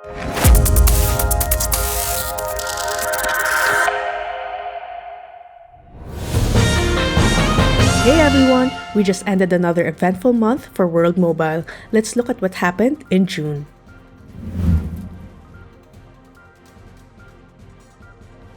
Hey everyone! We just ended another eventful month for World Mobile. Let's look at what happened in June.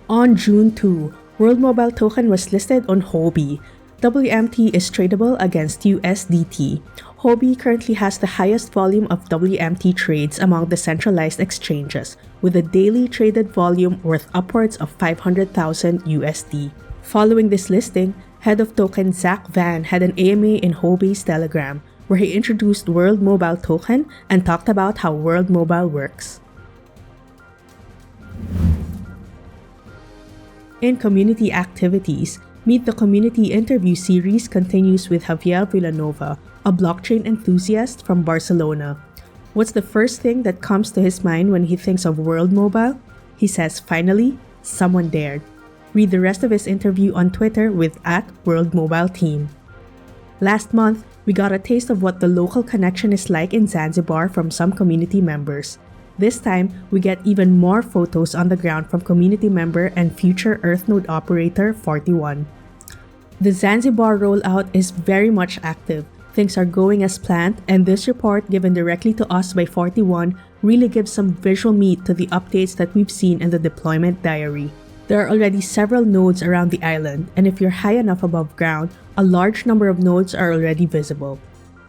On June 2, World Mobile token was listed on Huobi. WMT is tradable against USDT. Huobi currently has the highest volume of WMT trades among the centralized exchanges, with a daily traded volume worth upwards of 500,000 USD. Following this listing, head of token Vann had an AMA in Huobi's Telegram, where he introduced World Mobile token and talked about how World Mobile works. In community activities, Meet the Community interview series continues with Xavier, a blockchain enthusiast from Barcelona. What's the first thing that comes to his mind when he thinks of World Mobile? He says, finally, someone dared. Read the rest of his interview on Twitter with @WorldMobileTeam. Last month, we got a taste of what the local connection is like in Zanzibar from some community members. This time, we get even more photos on the ground from community member and future EarthNode operator 41. The Zanzibar rollout is very much active. Things are going as planned, and this report given directly to us by 41 really gives some visual meat to the updates that we've seen in the deployment diary. There are already several nodes around the island, and if you're high enough above ground, a large number of nodes are already visible.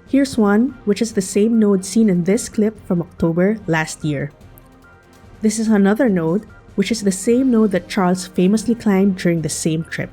Here's one, which is the same node seen in this clip from October last year. This is another node, which is the same node that Charles famously climbed during the same trip.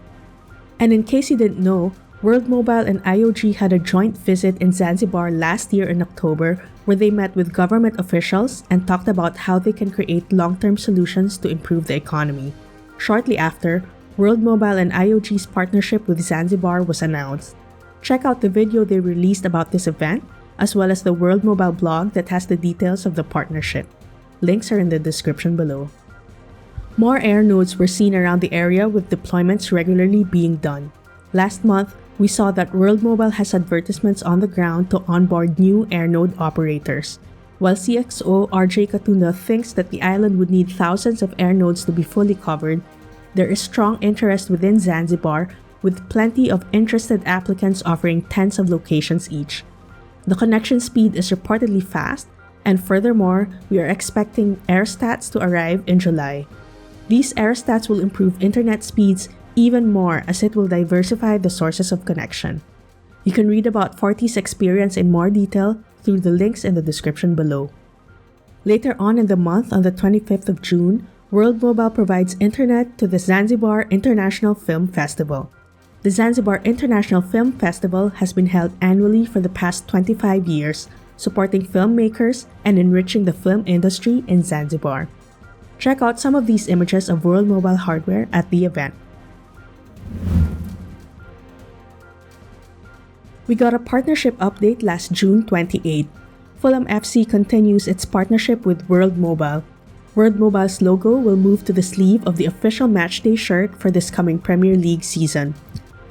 And in case you didn't know, World Mobile and IOG had a joint visit in Zanzibar last year in October where they met with government officials and talked about how they can create long-term solutions to improve the economy. Shortly after, World Mobile and IOG's partnership with Zanzibar was announced. Check out the video they released about this event, as well as the World Mobile blog that has the details of the partnership. Links are in the description below. More air nodes were seen around the area with deployments regularly being done. Last month, we saw that World Mobile has advertisements on the ground to onboard new air node operators. While CXO RJ Katunda thinks that the island would need thousands of air nodes to be fully covered, there is strong interest within Zanzibar, with plenty of interested applicants offering tens of locations each. The connection speed is reportedly fast, and furthermore, we are expecting aerostats to arrive in July. These aerostats will improve internet speeds even more as it will diversify the sources of connection. You can read about 40's experience in more detail through the links in the description below. Later on in the month, on the 25th of June, World Mobile provides internet to the Zanzibar International Film Festival. The Zanzibar International Film Festival has been held annually for the past 25 years, supporting filmmakers and enriching the film industry in Zanzibar. Check out some of these images of World Mobile hardware at the event. We got a partnership update last June 28. Fulham FC continues its partnership with World Mobile. World Mobile's logo will move to the sleeve of the official matchday shirt for this coming Premier League season.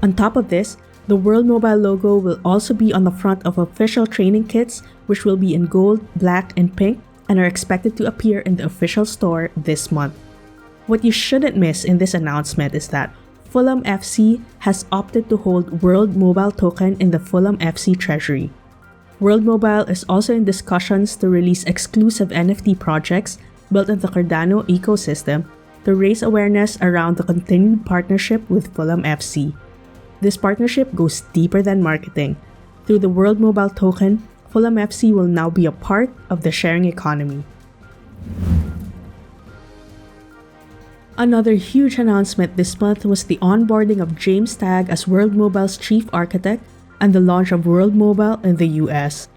On top of this, the World Mobile logo will also be on the front of official training kits, which will be in gold, black, and pink, and are expected to appear in the official store this month. What you shouldn't miss in this announcement is that Fulham FC has opted to hold World Mobile token in the Fulham FC treasury. World Mobile is also in discussions to release exclusive NFT projects built on the Cardano ecosystem to raise awareness around the continued partnership with Fulham FC. This partnership goes deeper than marketing. Through the World Mobile token, Fulham FC will now be a part of the sharing economy. Another huge announcement this month was the onboarding of James Tagg as World Mobile's chief architect and the launch of World Mobile in the US.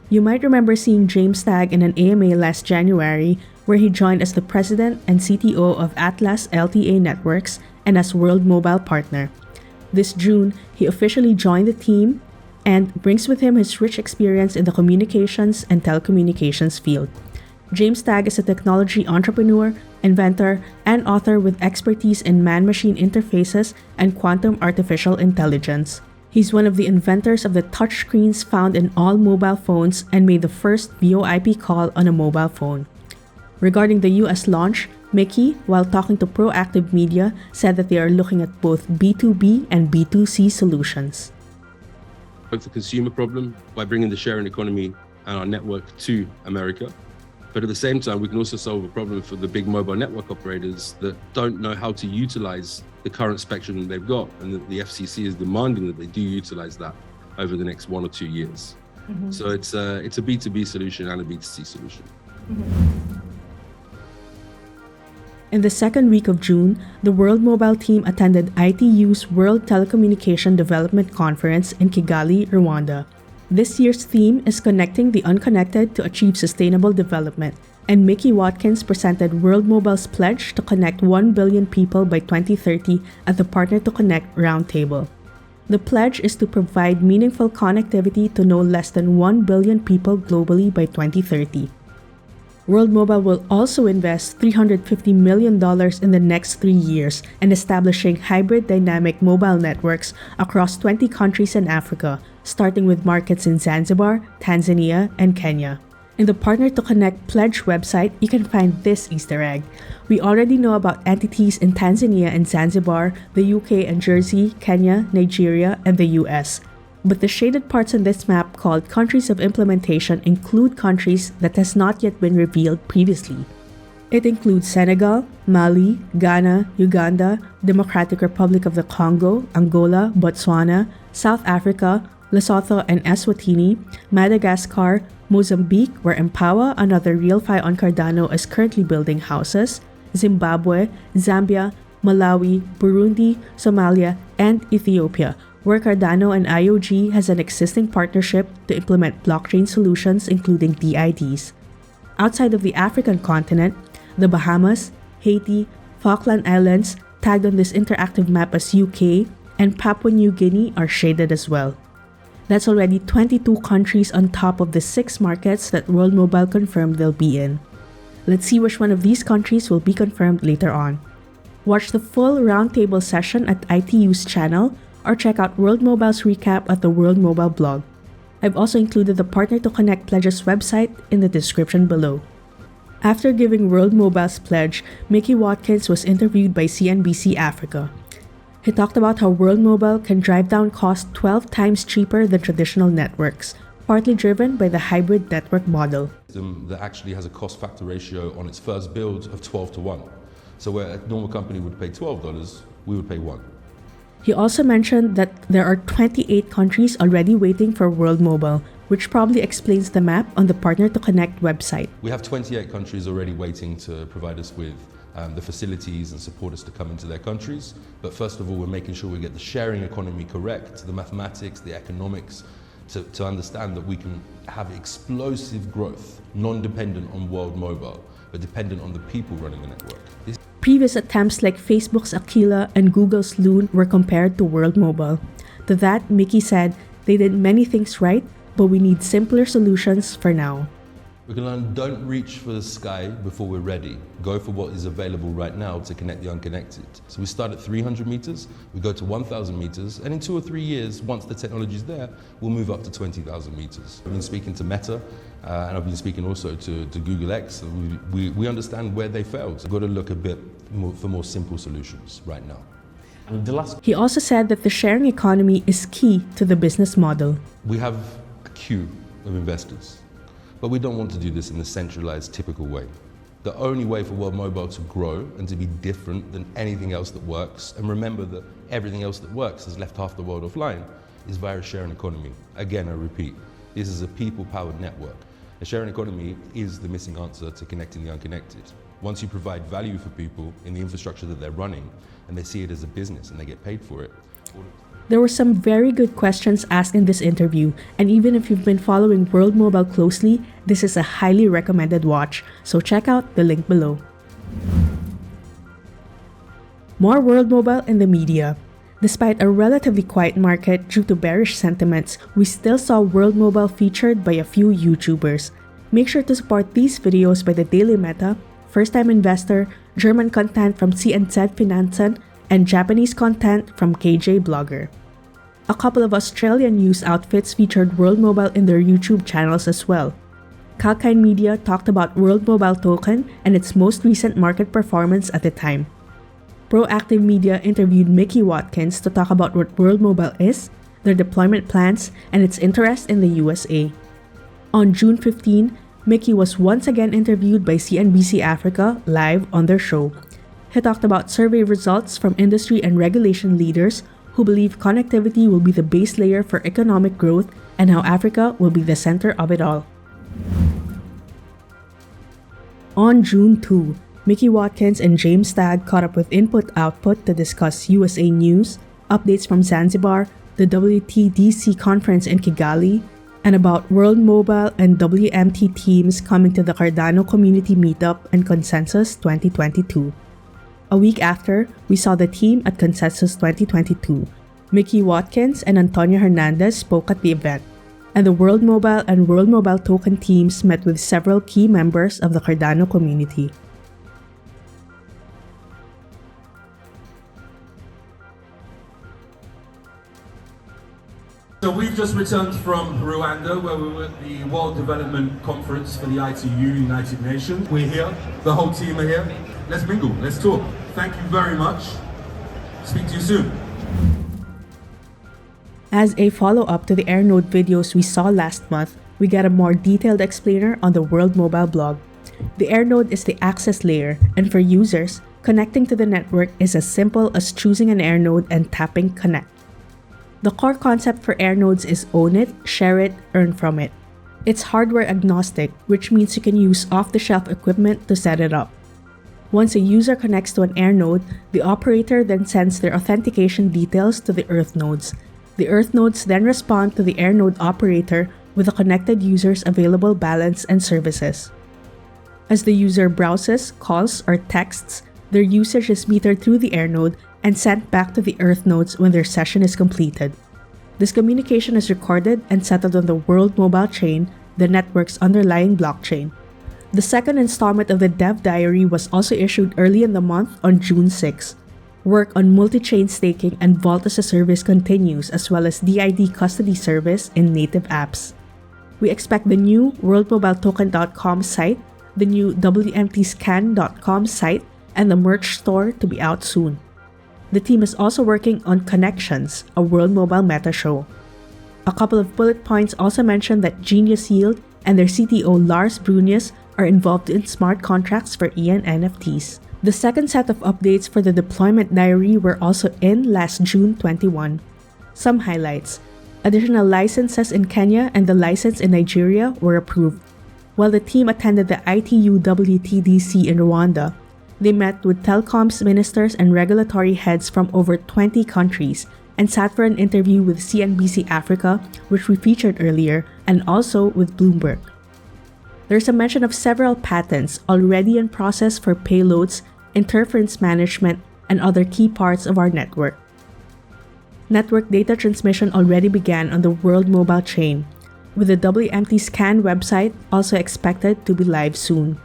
You might remember seeing James Tagg in an AMA last January where he joined as the president and CTO of Atlas LTA Networks and as World Mobile partner. This June, he officially joined the team and brings with him his rich experience in the communications and telecommunications field. James Tagg is a technology entrepreneur, inventor, and author with expertise in man-machine interfaces and quantum artificial intelligence. He's one of the inventors of the touchscreens found in all mobile phones and made the first VoIP call on a mobile phone. Regarding the US launch, Micky, while talking to Proactive Media, said that they are looking at both B2B and B2C solutions. The consumer problem by bringing the sharing economy and our network to America. But at the same time, we can also solve a problem for the big mobile network operators that don't know how to utilize the current spectrum that they've got, and the FCC is demanding that they do utilize that over the next 1 or 2 years. So it's a B2B solution and a B2C solution. In the second week of June, the World Mobile team attended ITU's World Telecommunication Development Conference in Kigali, Rwanda. This year's theme is Connecting the Unconnected to Achieve Sustainable Development, and Micky Watkins presented World Mobile's pledge to connect 1 billion people by 2030 at the Partner to Connect Roundtable. The pledge is to provide meaningful connectivity to no less than 1 billion people globally by 2030. World Mobile will also invest $350 million in the next 3 years in establishing hybrid dynamic mobile networks across 20 countries in Africa, starting with markets in Zanzibar, Tanzania, and Kenya. In the Partner to Connect Pledge website, you can find this Easter egg. We already know about entities in Tanzania and Zanzibar, the UK and Jersey, Kenya, Nigeria, and the US. But the shaded parts on this map called Countries of Implementation include countries that has not yet been revealed previously. It includes Senegal, Mali, Ghana, Uganda, Democratic Republic of the Congo, Angola, Botswana, South Africa, Lesotho and Eswatini, Madagascar, Mozambique, where Empawa, another RealFi on Cardano, is currently building houses, Zimbabwe, Zambia, Malawi, Burundi, Somalia, and Ethiopia, where Cardano and IOG has an existing partnership to implement blockchain solutions including DIDs. Outside of the African continent, the Bahamas, Haiti, Falkland Islands, tagged on this interactive map as UK, and Papua New Guinea are shaded as well. That's already 22 countries on top of the 6 markets that World Mobile confirmed they'll be in. Let's see which one of these countries will be confirmed later on. Watch the full roundtable session at ITU's channel, or check out World Mobile's recap at the World Mobile blog. I've also included the Partner to Connect Pledges website in the description below. After giving World Mobile's pledge, Micky Watkins was interviewed by CNBC Africa. He talked about how World Mobile can drive down costs 12 times cheaper than traditional networks, partly driven by the hybrid network model. That actually has a cost factor ratio on its first build of 12 to 1. So where a normal company would pay $12, we would pay $1. He also mentioned that there are 28 countries already waiting for World Mobile, which probably explains the map on the Partner to Connect website. We have 28 countries already waiting to provide us with the facilities and support us to come into their countries. But first of all, we're making sure we get the sharing economy correct, the mathematics, the economics, to understand that we can have explosive growth, non-dependent on World Mobile, but dependent on the people running the network. Previous attempts like Facebook's Aquila and Google's Loon were compared to World Mobile. To that, Micky said, they did many things right, but we need simpler solutions for now. We can learn, don't reach for the sky before we're ready. Go for what is available right now to connect the unconnected. So we start at 300 meters, we go to 1,000 meters, and in 2 or 3 years, once the technology is there, we'll move up to 20,000 meters. I've been speaking to Meta, and I've been speaking also to Google X. We understand where they failed. So we've got to look a bit more for more simple solutions right now. He also said that the sharing economy is key to the business model. We have a queue of investors, but we don't want to do this in a centralized, typical way. The only way for World Mobile to grow and to be different than anything else that works, and remember that everything else that works has left half the world offline, is via a sharing economy. Again, I repeat, this is a people-powered network. A sharing economy is the missing answer to connecting the unconnected. Once you provide value for people in the infrastructure that they're running, and they see it as a business and they get paid for it. There were some very good questions asked in this interview, and even if you've been following World Mobile closely, this is a highly recommended watch, so check out the link below. More World Mobile in the media. Despite a relatively quiet market due to bearish sentiments, we still saw World Mobile featured by a few YouTubers. Make sure to support these videos by the Daily Meta, First Time Investor, German content from CNZ Finanzen, and Japanese content from KJ Blogger. A couple of Australian news outfits featured World Mobile in their YouTube channels as well. Kalkine Media talked about World Mobile Token and its most recent market performance at the time. Proactive Media interviewed Micky Watkins to talk about what World Mobile is, their deployment plans, and its interest in the USA. On June 15, Micky was once again interviewed by CNBC Africa live on their show. He talked about survey results from industry and regulation leaders who believe connectivity will be the base layer for economic growth and how Africa will be the center of it all. On June 2, Micky Watkins and James Tagg caught up with input-output to discuss USA news, updates from Zanzibar, the WTDC conference in Kigali, and about World Mobile and WMT teams coming to the Cardano Community Meetup and Consensus 2022. A week after, we saw the team at Consensus 2022. Micky Watkins and Antonio Hernandez spoke at the event, and the World Mobile and World Mobile Token teams met with several key members of the Cardano community. So we've just returned from Rwanda, where we were at the World Development Conference for the ITU United Nations. We're here, the whole team are here. Let's mingle, let's talk. Thank you very much. Speak to you soon. As a follow-up to the AirNode videos we saw last month, we got a more detailed explainer on the World Mobile blog. The AirNode is the access layer, and for users, connecting to the network is as simple as choosing an AirNode and tapping Connect. The core concept for AirNodes is own it, share it, earn from it. It's hardware agnostic, which means you can use off-the-shelf equipment to set it up. Once a user connects to an AirNode, the operator then sends their authentication details to the Earth nodes. The Earth nodes then respond to the AirNode operator with the connected user's available balance and services. As the user browses, calls, or texts, their usage is metered through the AirNode and sent back to the Earth nodes when their session is completed. This communication is recorded and settled on the World Mobile Chain, the network's underlying blockchain. The second installment of the Dev Diary was also issued early in the month on June 6. Work on multi-chain staking and Vault as a Service continues, as well as DID custody service in native apps. We expect the new worldmobiletoken.com site, the new WMTscan.com site, and the merch store to be out soon. The team is also working on Connections, a World Mobile meta show. A couple of bullet points also mention that Genius Yield and their CTO Lars Brunius are involved in smart contracts for EN NFTs. The second set of updates for the deployment diary were also in last June 21. Some highlights: additional licenses in Kenya and the license in Nigeria were approved. While the team attended the ITU WTDC in Rwanda, they met with telecoms ministers and regulatory heads from over 20 countries and sat for an interview with CNBC Africa, which we featured earlier, and also with Bloomberg. There's a mention of several patents already in process for payloads, interference management, and other key parts of our network. Network data transmission already began on the World Mobile Chain, with the WMT Scan website also expected to be live soon.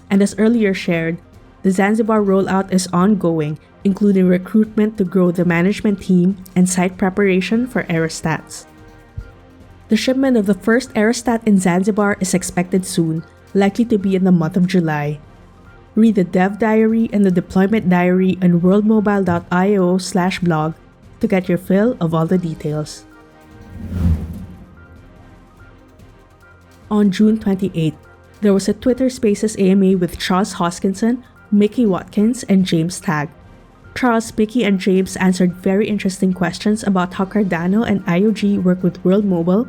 And as earlier shared, the Zanzibar rollout is ongoing, including recruitment to grow the management team and site preparation for aerostats. The shipment of the first aerostat in Zanzibar is expected soon, likely to be in the month of July. Read the Dev Diary and the Deployment Diary on worldmobile.io/blog to get your fill of all the details. On June 28, there was a Twitter Spaces AMA with Charles Hoskinson, Micky Watkins, and James Tagg. Charles, Micky, and James answered very interesting questions about how Cardano and IOG work with World Mobile,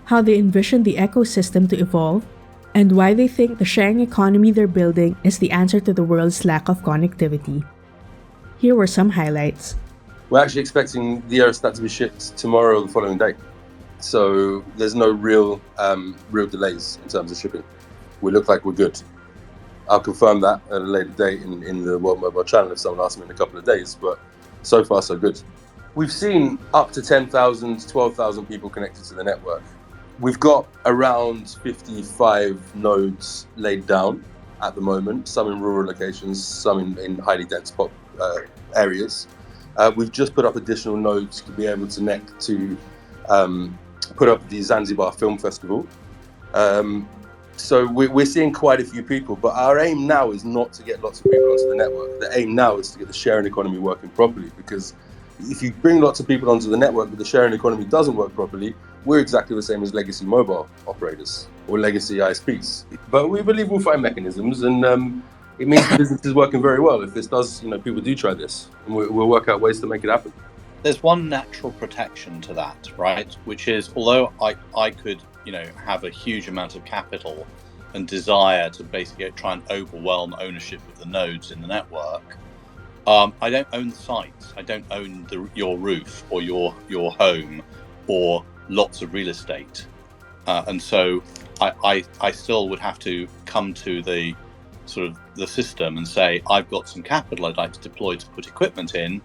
how they envision the ecosystem to evolve, and why they think the sharing economy they're building is the answer to the world's lack of connectivity. Here were some highlights. We're actually expecting the aerostat to be shipped tomorrow or the following day. So there's no real delays in terms of shipping. We look like we're good. I'll confirm that at a later date in the World Mobile channel if someone asks me in a couple of days, but so far so good. We've seen up to 10,000, 12,000 people connected to the network. We've got around 55 nodes laid down at the moment, some in rural locations, some in highly dense areas. We've just put up additional nodes to be able to connect to put up the Zanzibar Film Festival. So we're seeing quite a few people, but our aim now is not to get lots of people onto the network. The aim now is to get the sharing economy working properly, because if you bring lots of people onto the network but the sharing economy doesn't work properly, we're exactly the same as legacy mobile operators or legacy ISPs. But we believe we'll find mechanisms, and it means the business is working very well. If this does, people do try this, and we'll work out ways to make it happen. There's one natural protection to that, right? Which is, although I could, have a huge amount of capital and desire to basically try and overwhelm ownership of the nodes in the network, I don't own the sites. I don't own your roof or your home or lots of real estate, and so I still would have to come to the sort of the system and say, I've got some capital I'd like to deploy to put equipment in.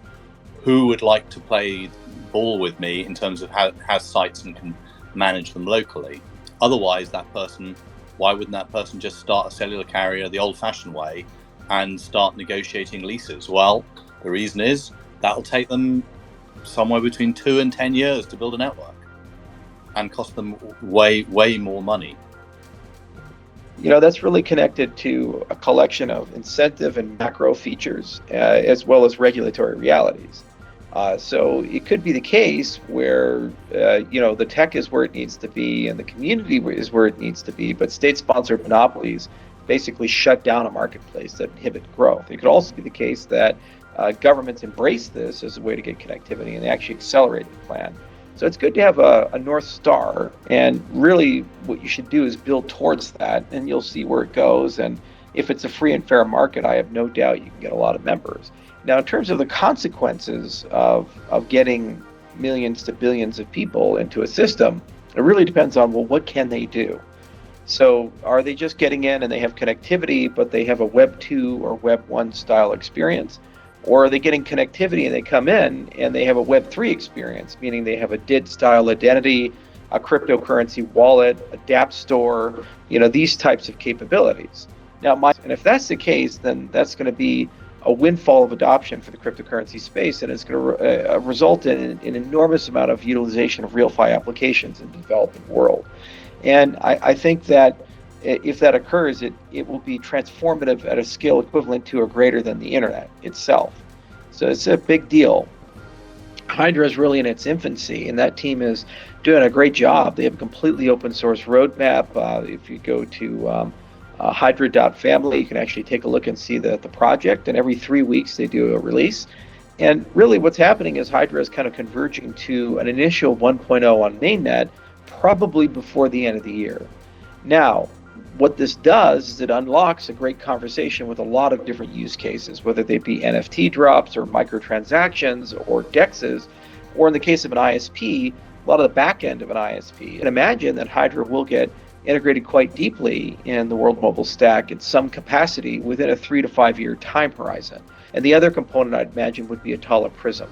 Who would like to play ball with me in terms of how has sites and can manage them locally? Otherwise, why wouldn't that person just start a cellular carrier the old-fashioned way and start negotiating leases? Well, the reason is that'll take them somewhere between 2 and 10 years to build a network and cost them way more money. That's really connected to a collection of incentive and macro features, as well as regulatory realities. So it could be the case where, the tech is where it needs to be and the community is where it needs to be, but state-sponsored monopolies basically shut down a marketplace that inhibit growth. It could also be the case that governments embrace this as a way to get connectivity and they actually accelerate the plan. So it's good to have a North Star, and really what you should do is build towards that, and you'll see where it goes. And if it's a free and fair market, I have no doubt you can get a lot of members. Now, in terms of the consequences of getting millions to billions of people into a system, it really depends on, what can they do? So are they just getting in and they have connectivity, but they have a Web 2 or Web 1 style experience? Or are they getting connectivity and they come in and they have a Web 3 experience, meaning they have a DID style identity, a cryptocurrency wallet, a dApp store, these types of capabilities. Now, and if that's the case, then that's going to be a windfall of adoption for the cryptocurrency space, and it's going to result in an enormous amount of utilization of real-fi applications in the developing world. And I think that if that occurs, it will be transformative at a scale equivalent to or greater than the internet itself. So it's a big deal. Hydra is really in its infancy, and that team is doing a great job. They have a completely open source roadmap. If you go to hydra.family, you can actually take a look and see the project, and every 3 weeks they do a release. And really what's happening is Hydra is kind of converging to an initial 1.0 on mainnet, probably before the end of the year. Now, what this does is it unlocks a great conversation with a lot of different use cases, whether they be NFT drops or microtransactions or DEXs, or in the case of an ISP, a lot of the back end of an ISP. And imagine that Hydra will get integrated quite deeply in the world mobile stack in some capacity within a 3 to 5 year time horizon. And the other component I'd imagine would be a Tala Prism,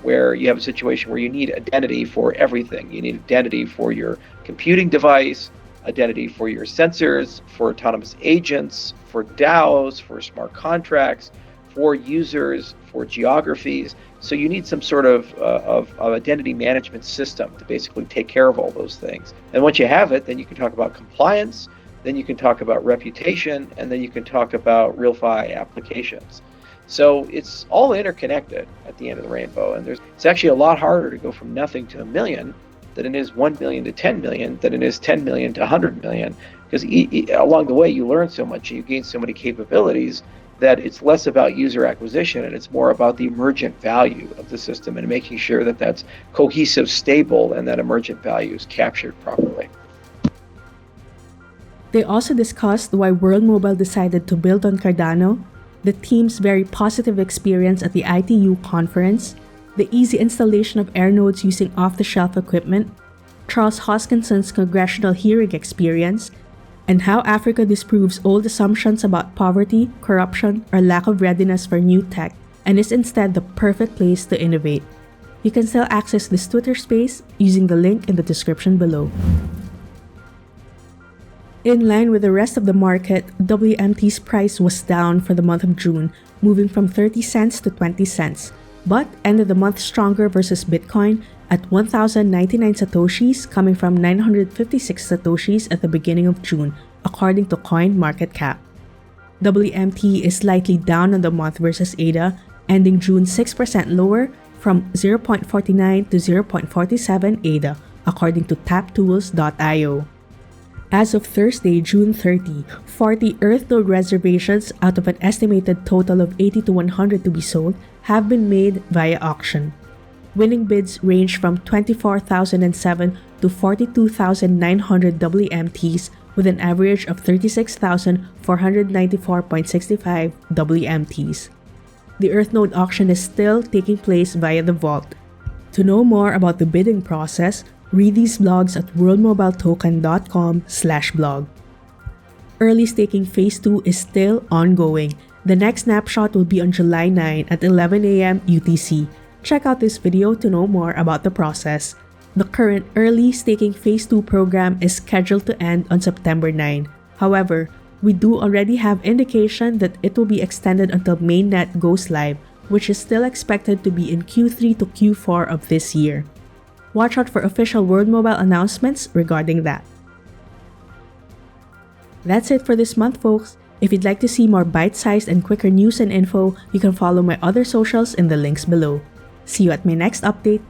where you have a situation where you need identity for everything. You need identity for your computing device, identity for your sensors, for autonomous agents, for DAOs, for smart contracts, for users, for geographies. So you need some sort of identity management system to basically take care of all those things. And once you have it, then you can talk about compliance, then you can talk about reputation, and then you can talk about real-fi applications. So it's all interconnected at the end of the rainbow. And it's actually a lot harder to go from nothing to a million than it is 1 million to 10 million, than it is 10 million to 100 million. Because along the way, you learn so much and you gain so many capabilities that it's less about user acquisition and it's more about the emergent value of the system and making sure that that's cohesive, stable, and that emergent value is captured properly. They also discussed why World Mobile decided to build on Cardano, the team's very positive experience at the ITU conference, the easy installation of air nodes using off-the-shelf equipment, Charles Hoskinson's congressional hearing experience, and how Africa disproves old assumptions about poverty, corruption, or lack of readiness for new tech, and is instead the perfect place to innovate. You can still access this Twitter space using the link in the description below. In line with the rest of the market, WMT's price was down for the month of June, moving from 30 cents to 20 cents, but ended the month stronger versus Bitcoin at 1,099 satoshis, coming from 956 satoshis at the beginning of June, according to CoinMarketCap. WMT is slightly down on the month versus ADA, ending June 6% lower from 0.49 to 0.47 ADA, according to taptools.io. As of Thursday, June 30, 40 Earth node reservations out of an estimated total of 80 to 100 to be sold have been made via auction. Winning bids range from 24,007 to 42,900 WMTs with an average of 36,494.65 WMTs. The Earth node auction is still taking place via the vault. To know more about the bidding process, read these blogs at worldmobiletoken.com/blog. Early staking Phase 2 is still ongoing. The next snapshot will be on July 9 at 11 a.m. UTC. Check out this video to know more about the process. The current early staking Phase 2 program is scheduled to end on September 9. However, we do already have indication that it will be extended until mainnet goes live, which is still expected to be in Q3 to Q4 of this year. Watch out for official World Mobile announcements regarding that. That's it for this month, folks. If you'd like to see more bite-sized and quicker news and info, you can follow my other socials in the links below. See you at my next update.